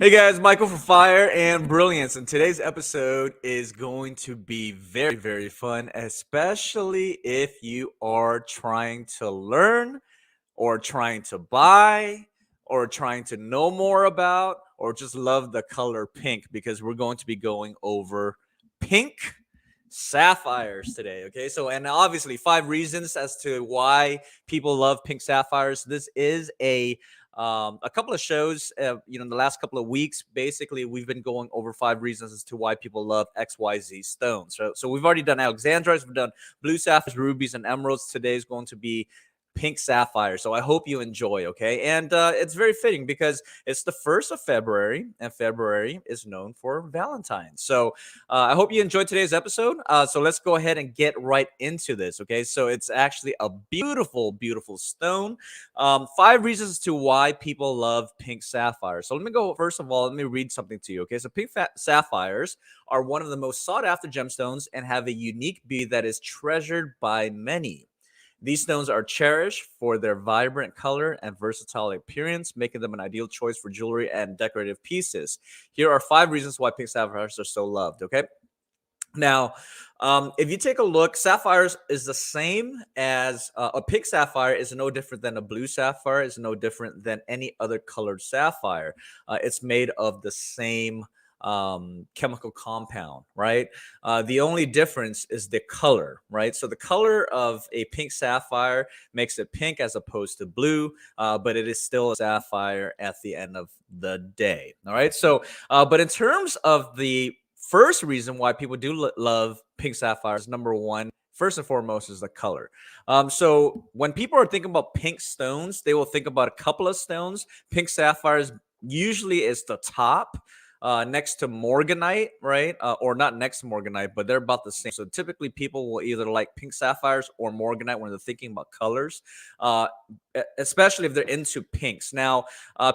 Hey guys, Michael from Fire and Brilliance, and today's episode is going to be very, very fun, especially if you are trying to learn or trying to buy or trying to know more about or just love the color pink because we're going to be going over pink sapphires today. Okay, so and obviously 5 reasons as to why people love pink sapphires. This is a couple of shows, in the last couple of weeks. Basically, we've been going over 5 reasons as to why people love XYZ stones. So we've already done alexandrites, we've done blue sapphires, rubies, and emeralds. Today is going to be pink sapphire. So I hope you enjoy. Okay, and it's very fitting because it's the 1st of February, and February is known for Valentine's. So I hope you enjoyed today's episode. So let's go ahead and get right into this. Okay, so it's actually a beautiful, beautiful stone. 5 reasons as to why people love pink sapphires. So let me go, first of all, let me read something to you. Okay, so pink sapphires are one of the most sought after gemstones and have a unique beauty that is treasured by many. These stones are cherished for their vibrant color and versatile appearance, making them an ideal choice for jewelry and decorative pieces. Here are 5 reasons why pink sapphires are so loved. Okay. Now, if you take a look, sapphires is the same as a pink sapphire is no different than a blue sapphire, is no different than any other colored sapphire. It's made of the same chemical compound, right? The only difference is the color, right? So the color of a pink sapphire makes it pink as opposed to blue, but it is still a sapphire at the end of the day. All right. So, but in terms of the first reason why people do love pink sapphires, number one, first and foremost, is the color. So when people are thinking about pink stones, they will think about a couple of stones. Pink sapphires usually is the top. Next to morganite, right? Or not next to morganite, but they're about the same. So typically people will either like pink sapphires or morganite when they're thinking about colors, especially if they're into pinks. Now,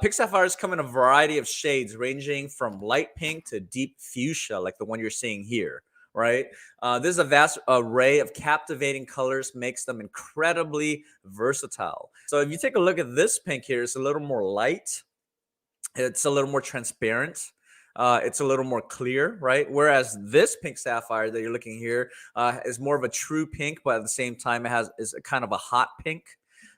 pink sapphires come in a variety of shades, ranging from light pink to deep fuchsia, like the one you're seeing here, right? This is a vast array of captivating colors, makes them incredibly versatile. So if you take a look at this pink here, it's a little more light. It's a little more transparent. It's a little more clear, right? Whereas this pink sapphire that you're looking here is more of a true pink, but at the same time, is a kind of a hot pink,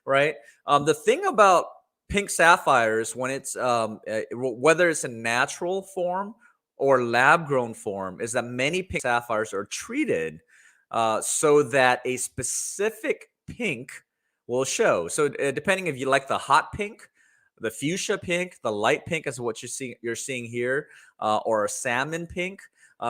right? The thing about pink sapphires, when it's whether it's in natural form or lab grown form, is that many pink sapphires are treated so that a specific pink will show. So depending if you like the hot pink, the fuchsia pink, the light pink is what you're seeing here, or a salmon pink.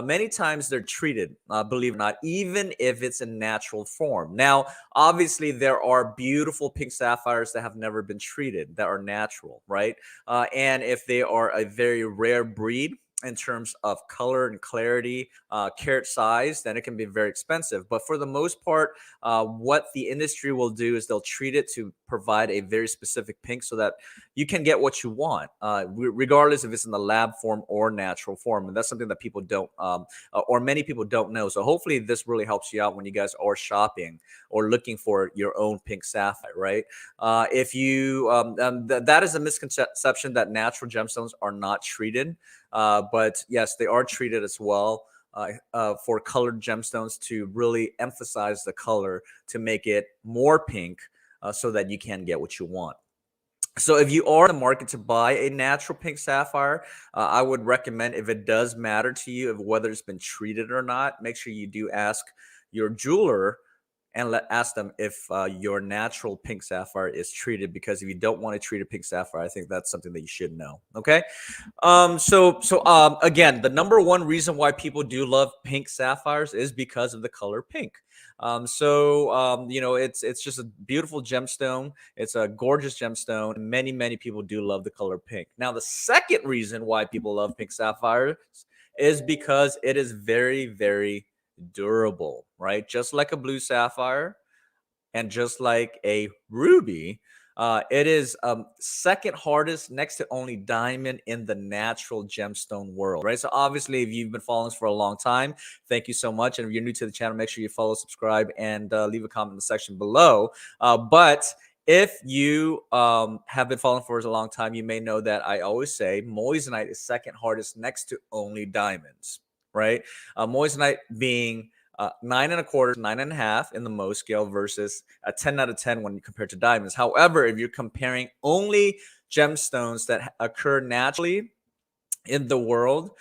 Many times they're treated, believe it or not, even if it's in natural form. Now, obviously, there are beautiful pink sapphires that have never been treated, that are natural, right? And if they are a very rare breed in terms of color and clarity, carat size, then it can be very expensive. But for the most part, what the industry will do is they'll treat it to provide a very specific pink so that you can get what you want, regardless if it's in the lab form or natural form. And that's something that people don't, or many people don't know. So hopefully this really helps you out when you guys are shopping or looking for your own pink sapphire, right? If you, that is a misconception that natural gemstones are not treated. But yes, they are treated as well for colored gemstones to really emphasize the color to make it more pink so that you can get what you want. So if you are in the market to buy a natural pink sapphire, I would recommend, if it does matter to you, if whether it's been treated or not, make sure you do ask your jeweler and ask them if your natural pink sapphire is treated, because if you don't want to treat a pink sapphire, I think that's something that you should know. Okay. Again, the number one reason why people do love pink sapphires is because of the color pink. It's just a beautiful gemstone. It's a gorgeous gemstone. Many people do love the color pink. Now, the second reason why people love pink sapphires is because it is very durable, right? Just like a blue sapphire and just like a ruby, it is second hardest, next to only diamond, in the natural gemstone world, right? So obviously, if you've been following us for a long time, thank you so much. And if you're new to the channel, make sure you follow, subscribe, and leave a comment in the section below. But if you have been following for a long time, you may know that I always say moissanite is second hardest next to only diamonds, right? Moissanite being 9.25, 9.5 in the Mohs scale versus a 10 out of 10 when you compare to diamonds. However, if you're comparing only gemstones that occur naturally in the world,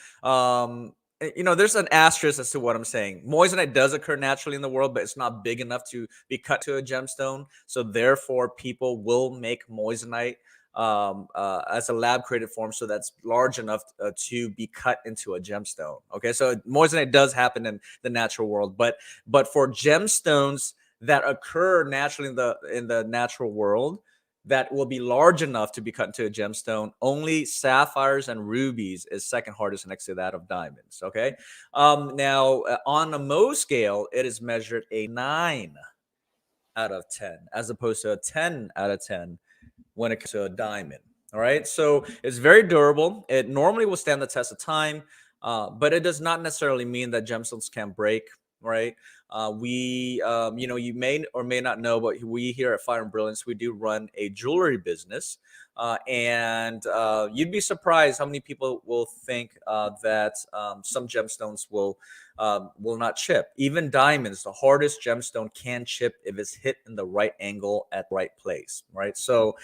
there's an asterisk as to what I'm saying. Moissanite does occur naturally in the world, but it's not big enough to be cut to a gemstone. So therefore, people will make moissanite as a lab created form, so that's large enough to be cut into a gemstone. Okay, so moissanite does happen in the natural world, but for gemstones that occur naturally in the natural world, that will be large enough to be cut into a gemstone, only sapphires and rubies is second hardest next to that of diamonds. Okay. Now, on a Mohs scale, it is measured a 9 out of 10, as opposed to a 10 out of 10 when it comes to a diamond. All right. So it's very durable. It normally will stand the test of time, but it does not necessarily mean that gemstones can break. Right. You may or may not know, but we here at Fire and Brilliance, we do run a jewelry business. And you'd be surprised how many people will think that some gemstones will not chip. Even diamonds, the hardest gemstone, can chip if it's hit in the right angle at the right place, right? So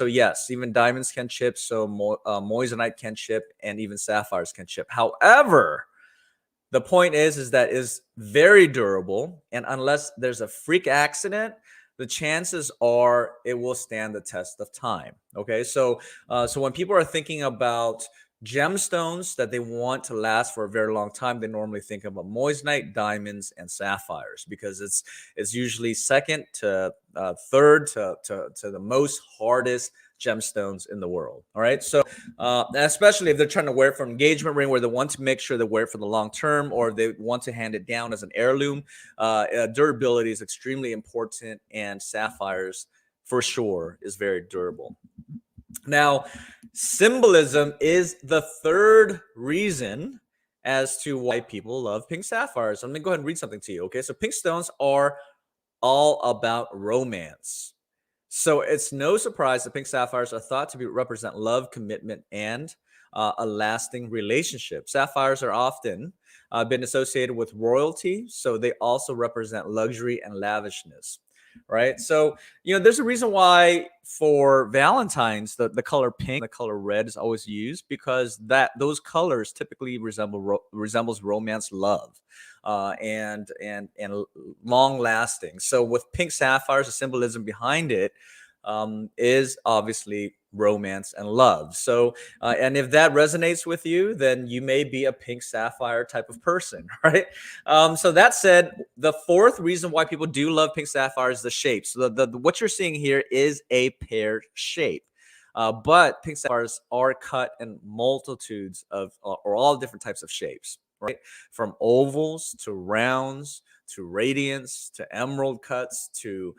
yes, even diamonds can chip. So moissanite can chip, and even sapphires can chip. However, the point is that is very durable, and unless there's a freak accident, the chances are it will stand the test of time. Okay, so when people are thinking about gemstones that they want to last for a very long time, they normally think about moissanite, diamonds, and sapphires, because it's usually second to third to the most hardest gemstones in the world. All right, so especially if they're trying to wear it for an engagement ring, where they want to make sure they wear it for the long term, or they want to hand it down as an heirloom, durability is extremely important, and sapphires for sure is very durable. Now, symbolism is the third reason as to why people love pink sapphires. I'm going to go ahead and read something to you. Okay, so pink stones are all about romance. So it's no surprise that pink sapphires are thought to represent love, commitment, and a lasting relationship. Sapphires are often been associated with royalty, so they also represent luxury and lavishness, right? So, there's a reason why for Valentine's, the color pink, the color red is always used, because those colors typically resembles romance, love, and long lasting. So with pink sapphires, the symbolism behind it is obviously romance and love. So, and if that resonates with you, then you may be a pink sapphire type of person, right? So that said, the fourth reason why people do love pink sapphire is the shape. So what you're seeing here is a pear shape. But pink sapphires are cut in multitudes of, or all different types of shapes, right? From ovals to rounds to radiance to emerald cuts to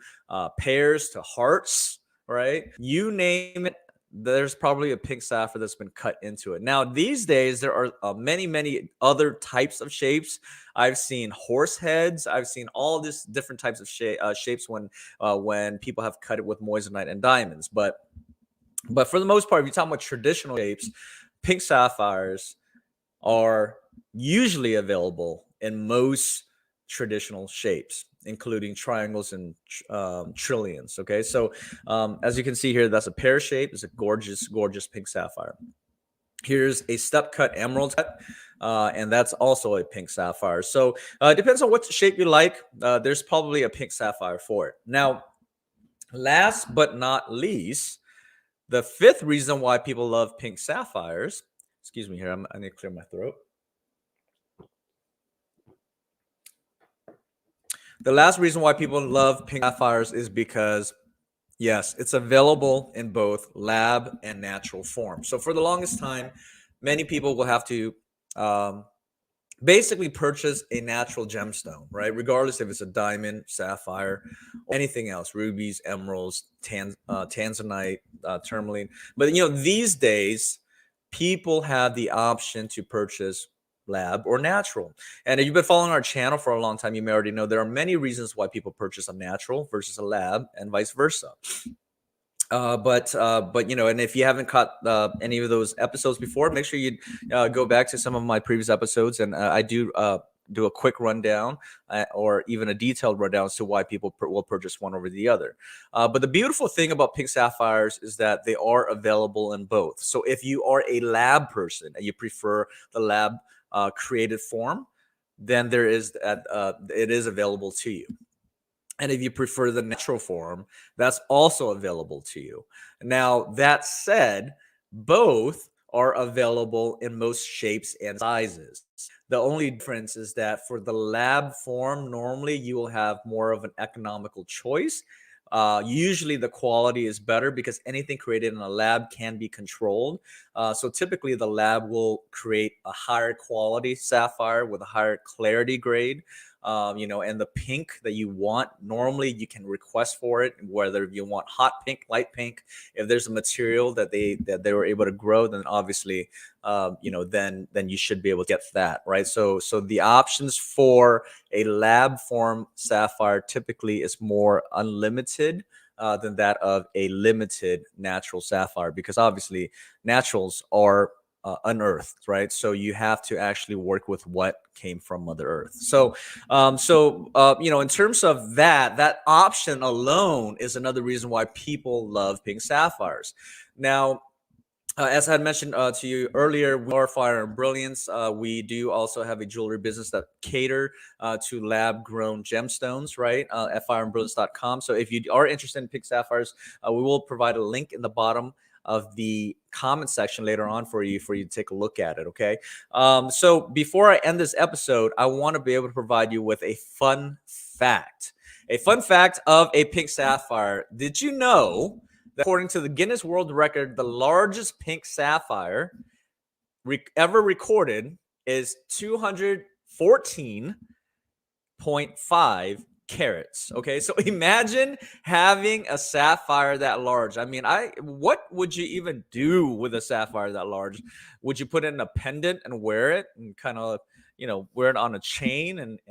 pears to hearts, right? You name it, there's probably a pink sapphire that's been cut into it. Now, these days, there are many other types of shapes. I've seen horse heads. I've seen all these different types of shapes when people have cut it with moissanite and diamonds. But for the most part, if you're talking about traditional shapes, pink sapphires are usually available in most traditional shapes, including triangles and trillions. Okay, so as you can see here, that's a pear shape. It's a gorgeous pink sapphire. Here's a step cut emerald cut, and that's also a pink sapphire. So it depends on what shape you like. There's probably a pink sapphire for it. Now, last but not least, the fifth reason why people love pink sapphires. Excuse me here, I need to clear my throat. The last reason why people love pink sapphires is because, yes, it's available in both lab and natural form. So for the longest time, many people will have to basically purchase a natural gemstone, right? Regardless if it's a diamond, sapphire, or anything else, rubies, emeralds, tanzanite, tourmaline. But these days, people have the option to purchase lab or natural. And if you've been following our channel for a long time, you may already know there are many reasons why people purchase a natural versus a lab and vice versa. But and if you haven't caught any of those episodes before, make sure you go back to some of my previous episodes, and I do a quick rundown or even a detailed rundown as to why people will purchase one over the other. But the beautiful thing about Pink Sapphires is that they are available in both. So if you are a lab person and you prefer the lab created form, then it is available to you. And if you prefer the natural form, that's also available to you. Now, that said, both are available in most shapes and sizes. The only difference is that for the lab form, normally you will have more of an economical choice. Usually the quality is better because anything created in a lab can be controlled. So typically the lab will create a higher quality sapphire with a higher clarity grade. And the pink that you want, normally you can request for it, whether you want hot pink, light pink. If there's a material that they were able to grow, then obviously, then you should be able to get that, right? So the options for a lab form sapphire typically is more unlimited than that of a limited natural sapphire, because obviously naturals are unearthed, right? So you have to actually work with what came from Mother Earth. In terms of that option alone is another reason why people love pink sapphires. Now, as I had mentioned to you earlier, we are Fire and Brilliance. We do also have a jewelry business that cater to lab-grown gemstones, right? At fireandbrilliance.com. So if you are interested in pink sapphires, we will provide a link in the bottom of the comment section later on for you to take a look at it. Okay. So before I end this episode, I want to be able to provide you with a fun fact. A fun fact of a pink sapphire. Did you know that according to the Guinness World Record, the largest pink sapphire ever recorded is 214.5 carats? Okay, so imagine having a sapphire that large. I mean, what would you even do with a sapphire that large? Would you put it in a pendant and wear it and kind of wear it on a chain, and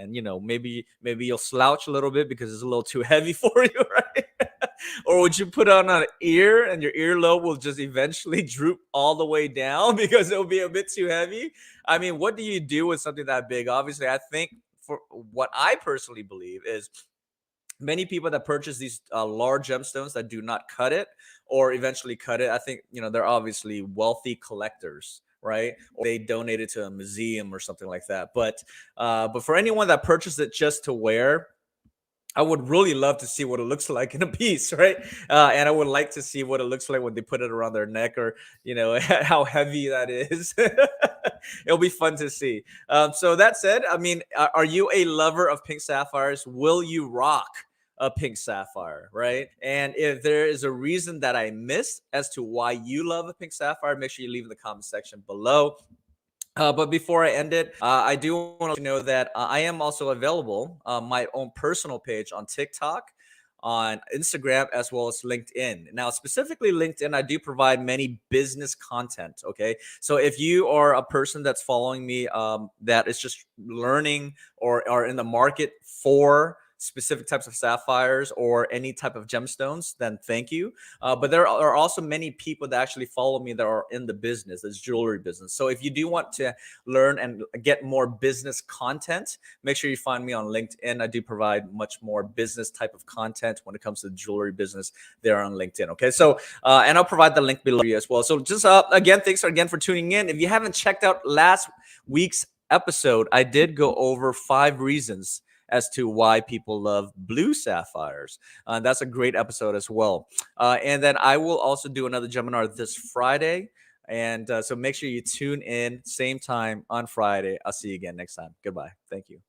maybe you'll slouch a little bit because it's a little too heavy for you, right? Or would you put on an ear and your earlobe will just eventually droop all the way down because it'll be a bit too heavy? I mean, what do you do with something that big? Obviously, I think, for what I personally believe, is many people that purchase these large gemstones that do not cut it or eventually cut it, I think they're obviously wealthy collectors, right? Or they donate it to a museum or something like that. But for anyone that purchased it just to wear, I would really love to see what it looks like in a piece, right? And I would like to see what it looks like when they put it around their neck, or how heavy that is. It'll be fun to see. So that said, I mean, are you a lover of pink sapphires? Will you rock a pink sapphire, right? And if there is a reason that I missed as to why you love a pink sapphire, make sure you leave in the comment section below. But before I end it, I do want to let you know that I am also available on my own personal page on TikTok, on Instagram, as well as LinkedIn. Now, specifically LinkedIn, I do provide many business content. Okay. So if you are a person that's following me that is just learning or are in the market for specific types of sapphires or any type of gemstones, then thank you. But there are also many people that actually follow me that are in the business, this jewelry business. So if you do want to learn and get more business content, make sure you find me on LinkedIn. I do provide much more business type of content when it comes to the jewelry business there on LinkedIn. Okay, so and I'll provide the link below you as well. So just again, thanks again for tuning in. If you haven't checked out last week's episode, I did go over 5 reasons as to why people love blue sapphires. That's a great episode as well. And then I will also do another Gemini this Friday. And so make sure you tune in, same time on Friday. I'll see you again next time. Goodbye. Thank you.